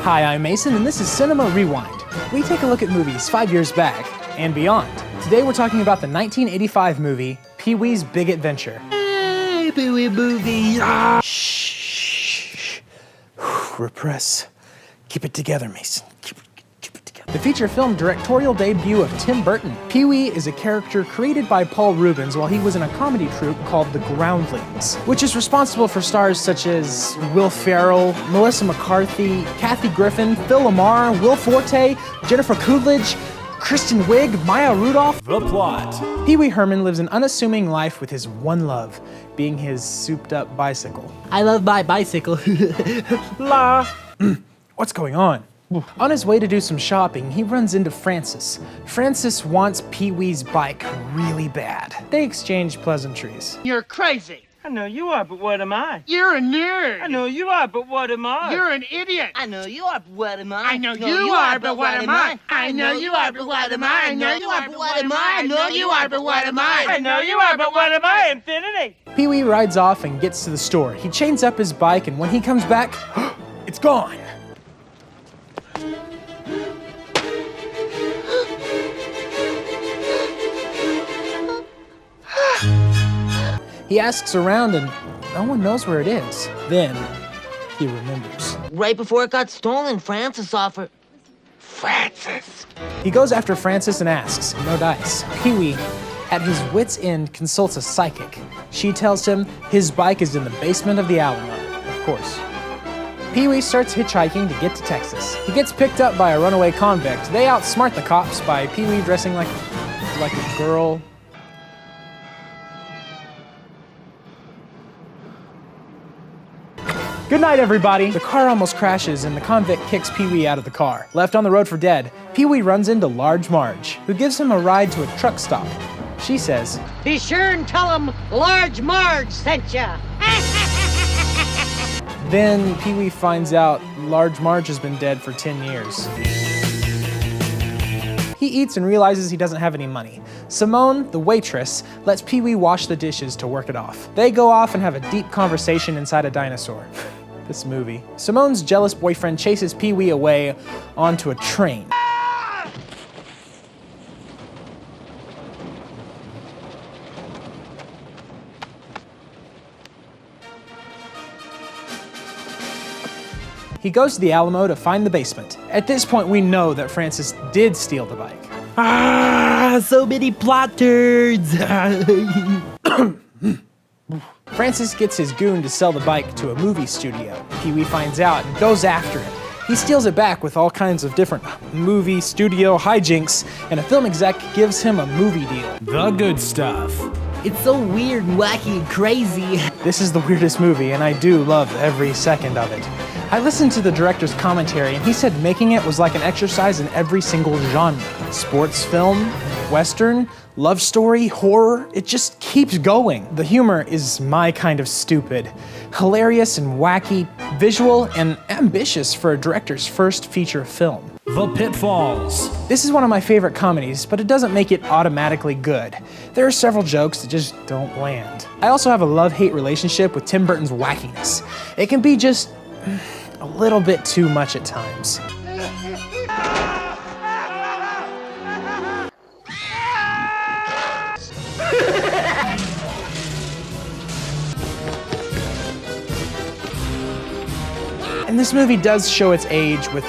Hi, I'm Mason, and this is Cinema Rewind. We take a look at movies 5 years back and beyond. Today we're talking about the 1985 movie, Pee-wee's Big Adventure. Hey, Pee-wee movie! Shh. Repress. Keep it together, Mason. Keep it together. The feature film directorial debut of Tim Burton. Pee-wee is a character created by Paul Reubens while he was in a comedy troupe called The Groundlings, which is responsible for stars such as Will Ferrell, Melissa McCarthy, Kathy Griffin, Phil Lamar, Will Forte, Jennifer Coolidge, Kristen Wiig, Maya Rudolph. The plot. Pee-wee Herman lives an unassuming life with his one love, being his souped-up bicycle. I love my bicycle. La! What's going on? On his way to do some shopping, he runs into Francis. Francis wants Pee-wee's bike really bad. They exchange pleasantries. You're crazy. I know you are, but what am I? You're a nerd. I know you are, but what am I? You're an idiot. I know you are, but what am I? I know you are, but what am I? I know you are, but what am I? I know you are, but what am I? I know you are, but what am I? I know you are, but what am I? Infinity. Pee-wee rides off and gets to the store. He chains up his bike, and when he comes back, it's gone. He asks around and no one knows where it is. Then he remembers. Right before it got stolen, Francis offered. Francis. He goes after Francis and asks, no dice. Pee-wee, at his wit's end, consults a psychic. She tells him his bike is in the basement of the Alamo, of course. Pee-wee starts hitchhiking to get to Texas. He gets picked up by a runaway convict. They outsmart the cops by Pee-wee dressing like a girl. Good night, everybody. The car almost crashes and the convict kicks Pee-wee out of the car. Left on the road for dead, Pee-wee runs into Large Marge, who gives him a ride to a truck stop. She says, "Be sure and tell him Large Marge sent ya." Then Pee-wee finds out Large Marge has been dead for 10 years. He eats and realizes he doesn't have any money. Simone, the waitress, lets Pee-wee wash the dishes to work it off. They go off and have a deep conversation inside a dinosaur. This movie. Simone's jealous boyfriend chases Pee-wee away onto a train. He goes to the Alamo to find the basement. At this point, we know that Francis did steal the bike. So many plot turds. Francis gets his goon to sell the bike to a movie studio. Pee-wee finds out and goes after it. He steals it back with all kinds of different movie studio hijinks, and a film exec gives him a movie deal. The good stuff. It's so weird and wacky and crazy. This is the weirdest movie, and I do love every second of it. I listened to the director's commentary, and he said making it was like an exercise in every single genre. Sports film, Western, love story, horror, it just keeps going. The humor is my kind of stupid. Hilarious and wacky, visual and ambitious for a director's first feature film. The pitfalls. This is one of my favorite comedies, but it doesn't make it automatically good. There are several jokes that just don't land. I also have a love-hate relationship with Tim Burton's wackiness. It can be just a little bit too much at times. And this movie does show its age with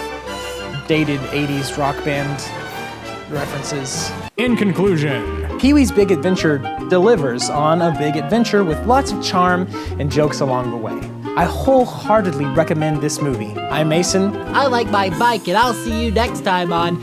dated 80s rock band references. In conclusion, Pee-wee's Big Adventure delivers on a big adventure with lots of charm and jokes along the way. I wholeheartedly recommend this movie. I'm Mason. I like my bike, and I'll see you next time on